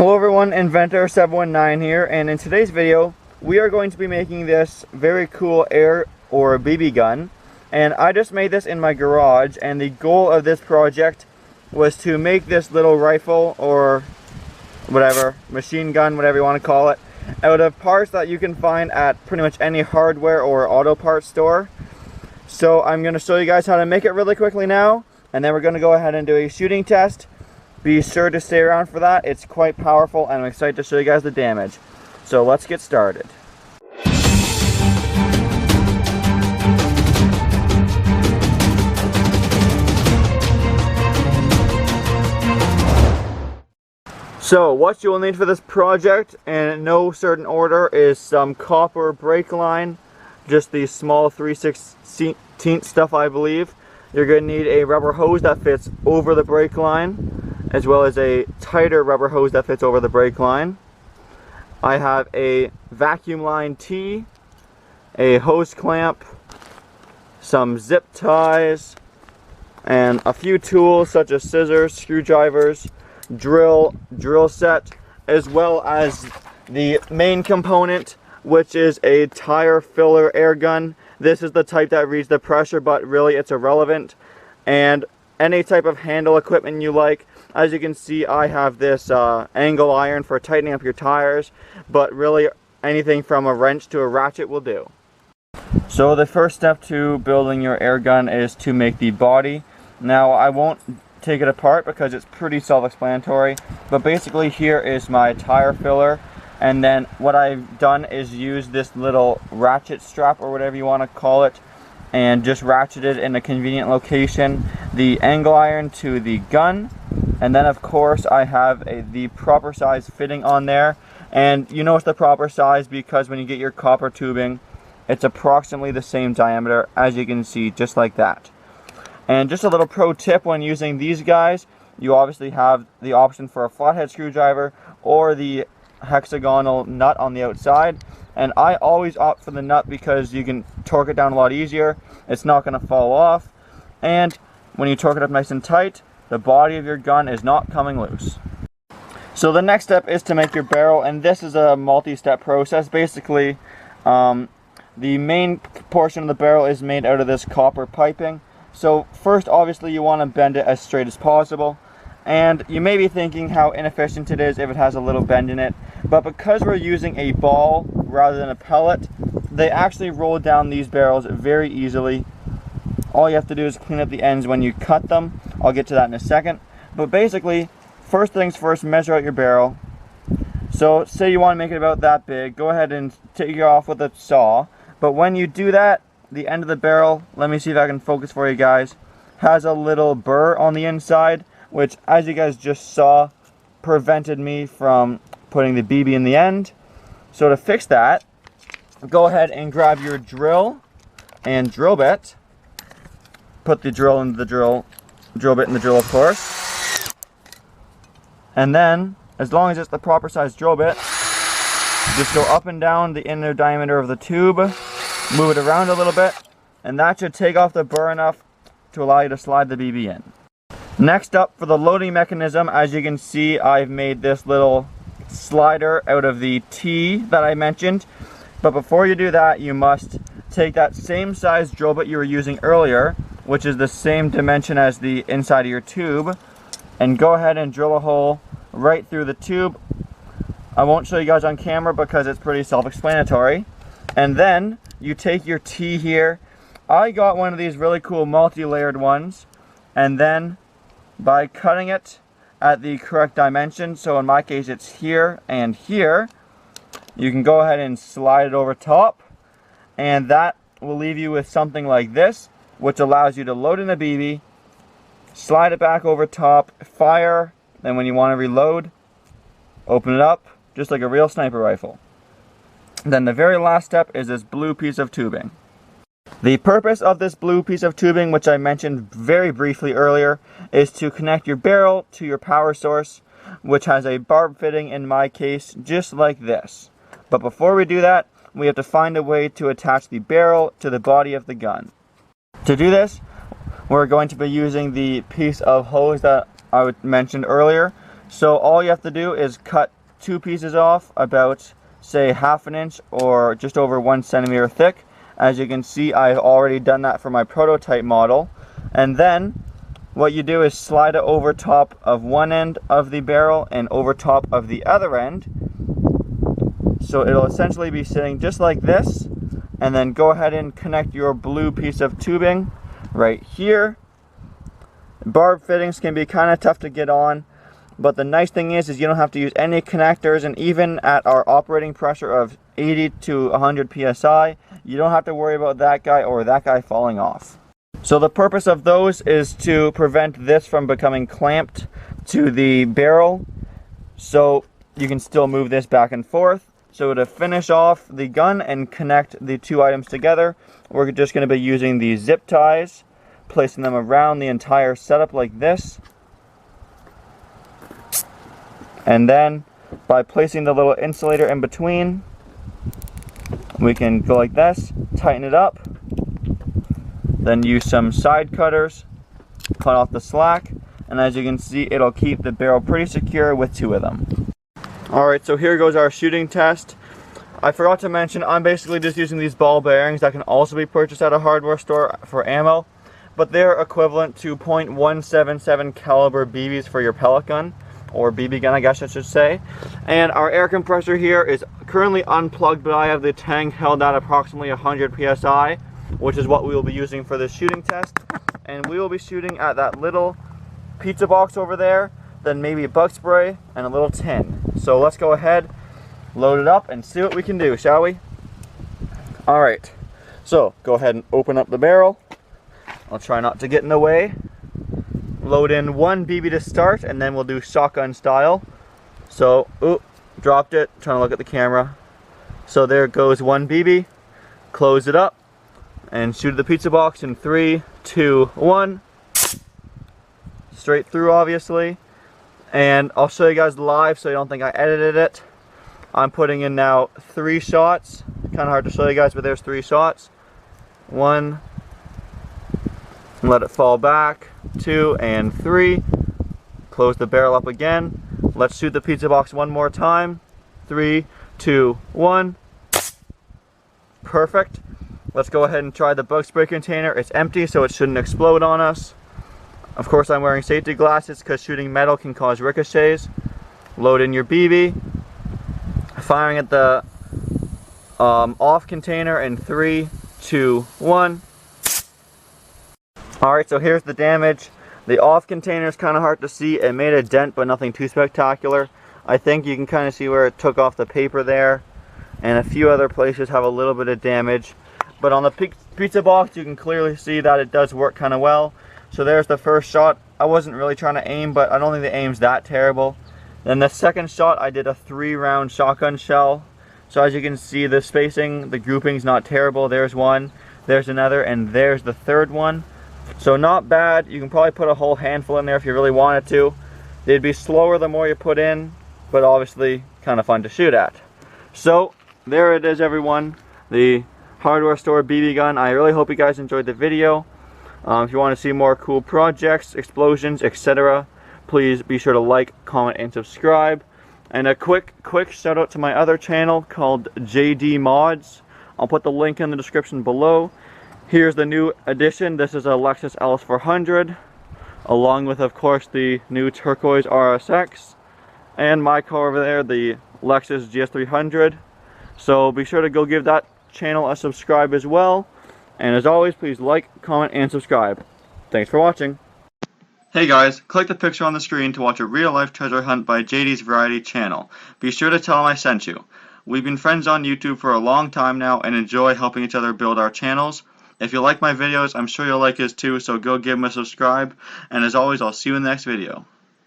Hello everyone, Inventor719 here, and in today's video we are going to be making this very cool air or BB gun. And I just made this in my garage, and the goal of this project was to make this little rifle or whatever, machine gun, whatever you want to call it, out of parts that you can find at pretty much any hardware or auto parts store. So I'm going to show you guys how to make it really quickly now, and then we're going to go ahead and do a shooting test. Be sure to stay around for that. It's quite powerful, and I'm excited to show you guys the damage. So let's get started. So what you will need for this project, in no certain order, is some copper brake line, just the small 3/16 stuff I believe. You're going to need a rubber hose that fits over the brake line, as well as a tighter rubber hose that fits over the brake line. I have a vacuum line tee, a hose clamp, some zip ties, and a few tools such as scissors, screwdrivers, drill set, as well as the main component, which is a tire filler air gun. This is the type that reads the pressure, but really it's irrelevant. And any type of handle equipment you like. As you can see, I have this angle iron for tightening up your tires, but really anything from a wrench to a ratchet will do. So the first step to building your air gun is to make the body. Now I won't take it apart because it's pretty self-explanatory, but basically here is my tire filler, and then what I've done is use this little ratchet strap or whatever you want to call it, and just ratcheted in a convenient location the angle iron to the gun. And then of course I have the proper size fitting on there, and you know it's the proper size because when you get your copper tubing, it's approximately the same diameter, as you can see, just like that. And just a little pro tip when using these guys, you obviously have the option for a flathead screwdriver or the hexagonal nut on the outside, and I always opt for the nut because you can torque it down a lot easier. It's not going to fall off, and when you torque it up nice and tight, the body of your gun is not coming loose. So the next step is to make your barrel, and this is a multi-step process. Basically, the main portion of the barrel is made out of this copper piping. So first, obviously, you want to bend it as straight as possible. And you may be thinking how inefficient it is if it has a little bend in it. But because we're using a ball rather than a pellet, they actually roll down these barrels very easily. All you have to do is clean up the ends when you cut them. I'll get to that in a second. But basically, first things first, measure out your barrel. So say you want to make it about that big, go ahead and take it off with a saw. But when you do that, the end of the barrel, let me see if I can focus for you guys, has a little burr on the inside, which, as you guys just saw, prevented me from putting the BB in the end. So to fix that, go ahead and grab your drill and drill bit. Put the drill into the drill bit in the drill, of course. And then, as long as it's the proper size drill bit, just go up and down the inner diameter of the tube, move it around a little bit, and that should take off the burr enough to allow you to slide the BB in. Next up, for the loading mechanism, as you can see, I've made this little slider out of the T that I mentioned. But before you do that, you must take that same size drill bit you were using earlier, which is the same dimension as the inside of your tube, and go ahead and drill a hole right through the tube. I won't show you guys on camera because it's pretty self-explanatory. And then you take your T here. I got one of these really cool multi-layered ones, and then by cutting it at the correct dimension, so in my case it's here and here, you can go ahead and slide it over top, and that will leave you with something like this, which allows you to load in a BB, slide it back over top, fire, then when you want to reload, open it up, just like a real sniper rifle. Then the very last step is this blue piece of tubing. The purpose of this blue piece of tubing, which I mentioned very briefly earlier, is to connect your barrel to your power source, which has a barb fitting in my case, just like this. But before we do that, we have to find a way to attach the barrel to the body of the gun. To do this, we're going to be using the piece of hose that I mentioned earlier. So all you have to do is cut 2 pieces off about, say, 1/2 inch or just over 1 centimeter thick. As you can see, I've already done that for my prototype model. And then what you do is slide it over top of one end of the barrel and over top of the other end. So it'll essentially be sitting just like this. And then go ahead and connect your blue piece of tubing right here. Barb fittings can be kind of tough to get on, but the nice thing is you don't have to use any connectors, and even at our operating pressure of 80 to 100 psi, you don't have to worry about that guy or that guy falling off. So the purpose of those is to prevent this from becoming clamped to the barrel, so you can still move this back and forth. So to finish off the gun and connect the 2 items together, we're just going to be using these zip ties, placing them around the entire setup like this. And then by placing the little insulator in between, we can go like this, tighten it up, then use some side cutters, cut off the slack, and as you can see, it'll keep the barrel pretty secure with 2 of them. Alright, so here goes our shooting test. I forgot to mention, I'm basically just using these ball bearings that can also be purchased at a hardware store for ammo, but they're equivalent to .177 caliber BBs for your pellet gun, or BB gun I guess I should say. And our air compressor here is currently unplugged, but I have the tank held at approximately 100 psi, which is what we will be using for this shooting test. And we will be shooting at that little pizza box over there, then maybe a bug spray and a little tin. So let's go ahead, load it up, and see what we can do, shall we? Alright, so go ahead and open up the barrel. I'll try not to get in the way. Load in 1 BB to start, and then we'll do shotgun style. So, dropped it, trying to look at the camera. So there goes 1 BB. Close it up, and shoot the pizza box in 3, 2, 1. Straight through, obviously. And I'll show you guys live so you don't think I edited it. I'm putting in now 3 shots. Kind of hard to show you guys, but there's 3 shots. 1. Let it fall back. 2 and 3. Close the barrel up again. Let's shoot the pizza box one more time. 3, 2, 1. Perfect. Let's go ahead and try the bug spray container. It's empty, so it shouldn't explode on us. Of course, I'm wearing safety glasses because shooting metal can cause ricochets. Load in your BB. Firing at the off container in 3, 2, 1. Alright, so here's the damage. The off container is kind of hard to see. It made a dent, but nothing too spectacular. I think you can kind of see where it took off the paper there. And a few other places have a little bit of damage. But on the pizza box, you can clearly see that it does work kind of well. So there's the first shot. I wasn't really trying to aim, but I don't think the aim's that terrible. Then the second shot, I did a 3-round shotgun shell. So as you can see, the spacing, the grouping's not terrible. There's one, there's another, and there's the third one. So not bad. You can probably put a whole handful in there if you really wanted to. They'd be slower the more you put in, but obviously kind of fun to shoot at. So there it is, everyone. The hardware store BB gun. I really hope you guys enjoyed the video. If you want to see more cool projects, explosions, etc., please be sure to like, comment, and subscribe. And a quick shout out to my other channel called JD Mods. I'll put the link in the description below. Here's the new edition. This is a Lexus LS400, along with, of course, the new turquoise RSX, and my car over there, the Lexus GS300. So be sure to go give that channel a subscribe as well. And as always, please like, comment, and subscribe. Thanks for watching. Hey guys, click the picture on the screen to watch a real-life treasure hunt by JD's Variety channel. Be sure to tell him I sent you. We've been friends on YouTube for a long time now and enjoy helping each other build our channels. If you like my videos, I'm sure you'll like his too, so go give him a subscribe. And as always, I'll see you in the next video.